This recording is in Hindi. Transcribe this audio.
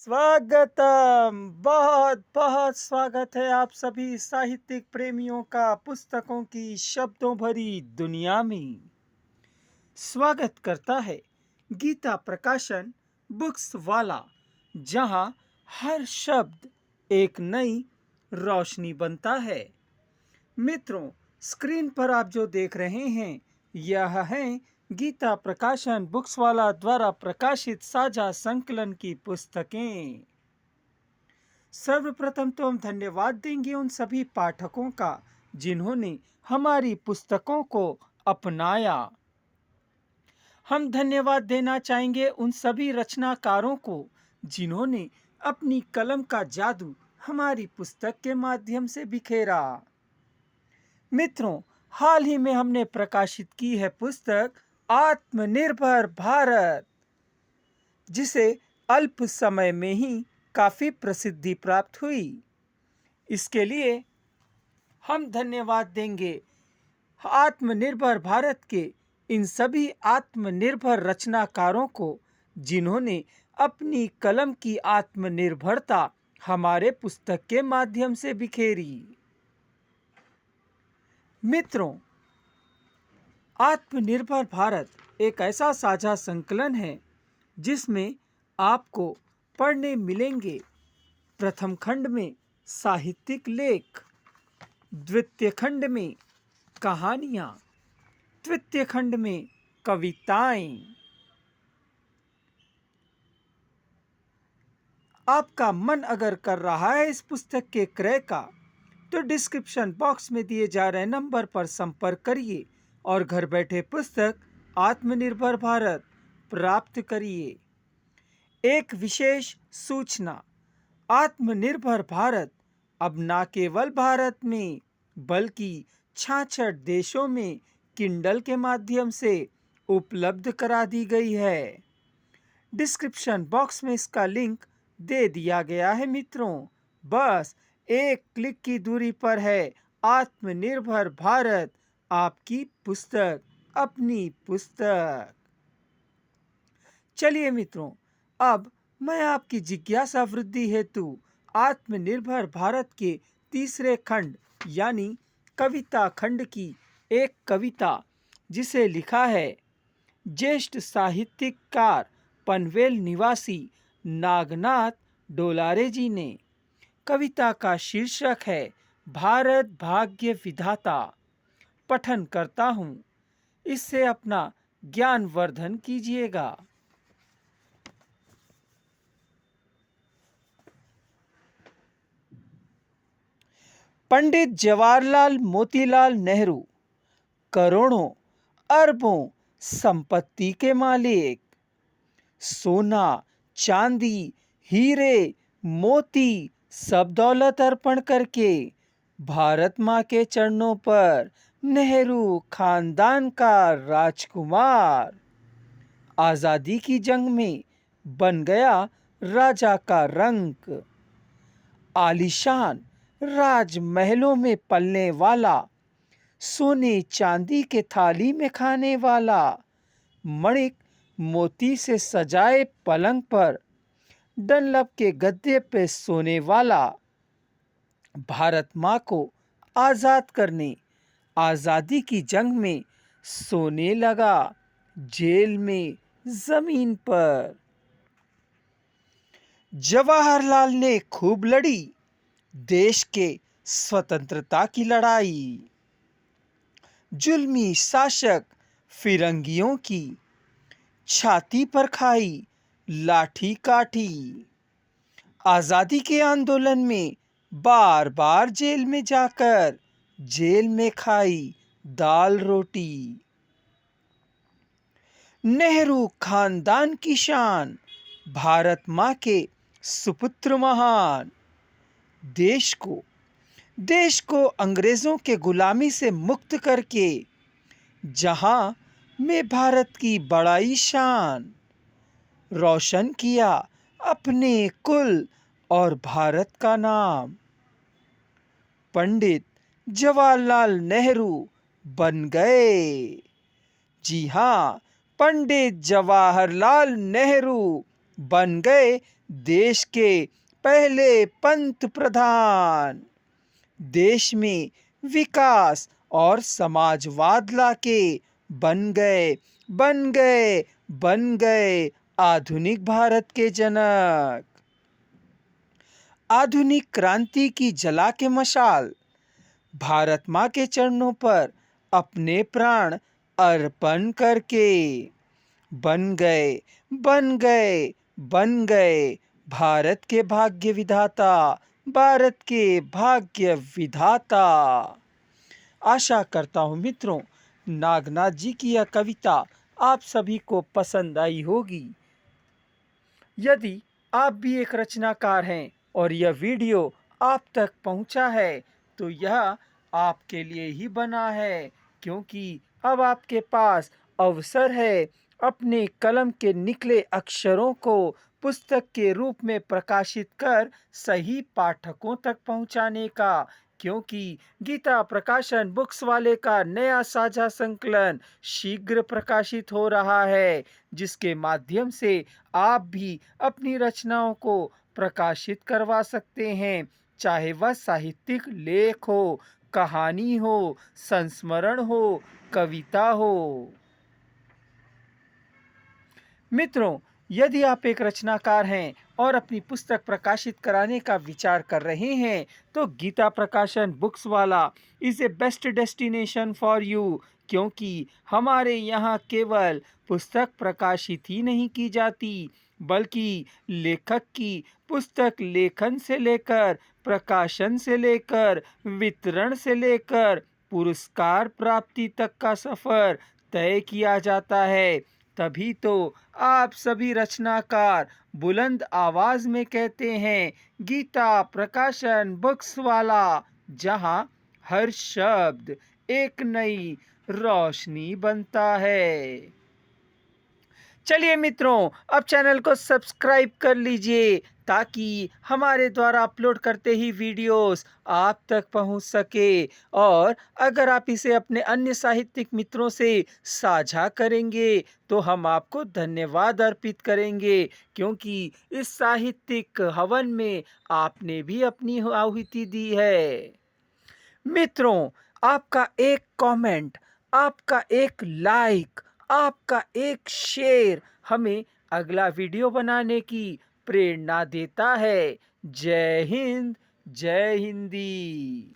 स्वागतम। बहुत बहुत स्वागत है आप सभी साहित्यिक प्रेमियों का पुस्तकों की शब्दों भरी दुनिया में। स्वागत करता है गीता प्रकाशन बुक्स वाला, जहां हर शब्द एक नई रोशनी बनता है। मित्रों, स्क्रीन पर आप जो देख रहे हैं यह है गीता प्रकाशन बुक्स वाला द्वारा प्रकाशित साझा संकलन की पुस्तकें। सर्वप्रथम तो हम धन्यवाद देंगे उन सभी पाठकों का जिन्होंने हमारी पुस्तकों को अपनाया। हम धन्यवाद देना चाहेंगे उन सभी रचनाकारों को जिन्होंने अपनी कलम का जादू हमारी पुस्तक के माध्यम से बिखेरा। मित्रों, हाल ही में हमने प्रकाशित की है पुस्तक आत्मनिर्भर भारत, जिसे अल्प समय में ही काफी प्रसिद्धि प्राप्त हुई। इसके लिए हम धन्यवाद देंगे आत्मनिर्भर भारत के इन सभी आत्मनिर्भर रचनाकारों को जिन्होंने अपनी कलम की आत्मनिर्भरता हमारे पुस्तक के माध्यम से बिखेरी। मित्रों, आत्मनिर्भर भारत एक ऐसा साझा संकलन है जिसमें आपको पढ़ने मिलेंगे प्रथम खंड में साहित्यिक लेख, द्वितीय खंड में कहानियां, तृतीय खंड में कविताएं। आपका मन अगर कर रहा है इस पुस्तक के क्रय का, तो डिस्क्रिप्शन बॉक्स में दिए जा रहे नंबर पर संपर्क करिए और घर बैठे पुस्तक आत्मनिर्भर भारत प्राप्त करिए। एक विशेष सूचना, आत्मनिर्भर भारत अब न केवल भारत में बल्कि 66 देशों में किंडल के माध्यम से उपलब्ध करा दी गई है। डिस्क्रिप्शन बॉक्स में इसका लिंक दे दिया गया है। मित्रों, बस एक क्लिक की दूरी पर है आत्मनिर्भर भारत, आपकी पुस्तक, अपनी पुस्तक। चलिए मित्रों, अब मैं आपकी जिज्ञासा वृद्धि हेतु आत्मनिर्भर भारत के तीसरे खंड यानी कविता खंड की एक कविता, जिसे लिखा है ज्येष्ठ साहित्यकार पनवेल निवासी नागनाथ डोलारे जी ने। कविता का शीर्षक है भारत भाग्य विधाता। पठन करता हूँ, इससे अपना ज्ञान वर्धन कीजिएगा। पंडित जवाहरलाल मोतीलाल नेहरू करोड़ों अरबों संपत्ति के मालिक, सोना चांदी हीरे मोती सब दौलत अर्पण करके भारत माँ के चरणों पर नेहरू खानदान का राजकुमार आजादी की जंग में बन गया राजा का रंक। आलीशान राजमहलों में पलने वाला, सोने चांदी के थाली में खाने वाला, मणिक मोती से सजाए पलंग पर डनलप के गद्दे पे सोने वाला, भारत माँ को आजाद करने आजादी की जंग में सोने लगा जेल में जमीन पर। जवाहरलाल ने खूब लड़ी देश के स्वतंत्रता की लड़ाई, जुल्मी शासक फिरंगियों की छाती पर खाई लाठी काठी। आजादी के आंदोलन में बार बार जेल में जाकर जेल में खाई दाल रोटी। नेहरू खानदान की शान, भारत माँ के सुपुत्र महान। देश को अंग्रेजों के गुलामी से मुक्त करके जहां में भारत की बड़ाई शान, रोशन किया अपने कुल और भारत का नाम। पंडित जवाहरलाल नेहरू बन गए। जी हाँ, पंडित जवाहरलाल नेहरू बन गए देश के पहले पंत प्रधान, देश में विकास और समाजवाद लाके बन गए बन गए बन गए आधुनिक भारत के जनक। आधुनिक क्रांति की जला के मशाल, भारत माँ के चरणों पर अपने प्राण अर्पण करके बन गए बन गए बन गए भारत के भाग्य विधाता, भारत के भाग्य विधाता। आशा करता हूँ मित्रों, नागनाथ जी की यह कविता आप सभी को पसंद आई होगी। यदि आप भी एक रचनाकार हैं और यह वीडियो आप तक पहुंचा है तो यह आपके लिए ही बना है, क्योंकि अब आपके पास अवसर है अपने कलम के निकले अक्षरों को पुस्तक के रूप में प्रकाशित कर सही पाठकों तक पहुंचाने का। क्योंकि गीता प्रकाशन बुक्स वाले का नया साझा संकलन शीघ्र प्रकाशित हो रहा है, जिसके माध्यम से आप भी अपनी रचनाओं को प्रकाशित करवा सकते हैं, चाहे वह साहित्यिक लेख हो, कहानी हो, संस्मरण हो, कविता हो। मित्रों, यदि आप एक रचनाकार हैं और अपनी पुस्तक प्रकाशित कराने का विचार कर रहे हैं तो गीता प्रकाशन बुक्स वाला is a best destination for you, क्योंकि हमारे यहाँ केवल पुस्तक प्रकाशित ही नहीं की जाती बल्कि लेखक की पुस्तक लेखन से लेकर प्रकाशन से लेकर वितरण से लेकर पुरस्कार प्राप्ति तक का सफर तय किया जाता है। तभी तो आप सभी रचनाकार बुलंद आवाज में कहते हैं गीता प्रकाशन बुक्स वाला, जहां हर शब्द एक नई रोशनी बनता है। चलिए मित्रों, अब चैनल को सब्सक्राइब कर लीजिए ताकि हमारे द्वारा अपलोड करते ही वीडियोस आप तक पहुंच सके। और अगर आप इसे अपने अन्य साहित्यिक मित्रों से साझा करेंगे तो हम आपको धन्यवाद अर्पित करेंगे, क्योंकि इस साहित्यिक हवन में आपने भी अपनी आहुति दी है। मित्रों, आपका एक कमेंट, आपका एक लाइक, आपका एक शेयर हमें अगला वीडियो बनाने की प्रेरणा देता है। जय हिंद, जय हिंदी।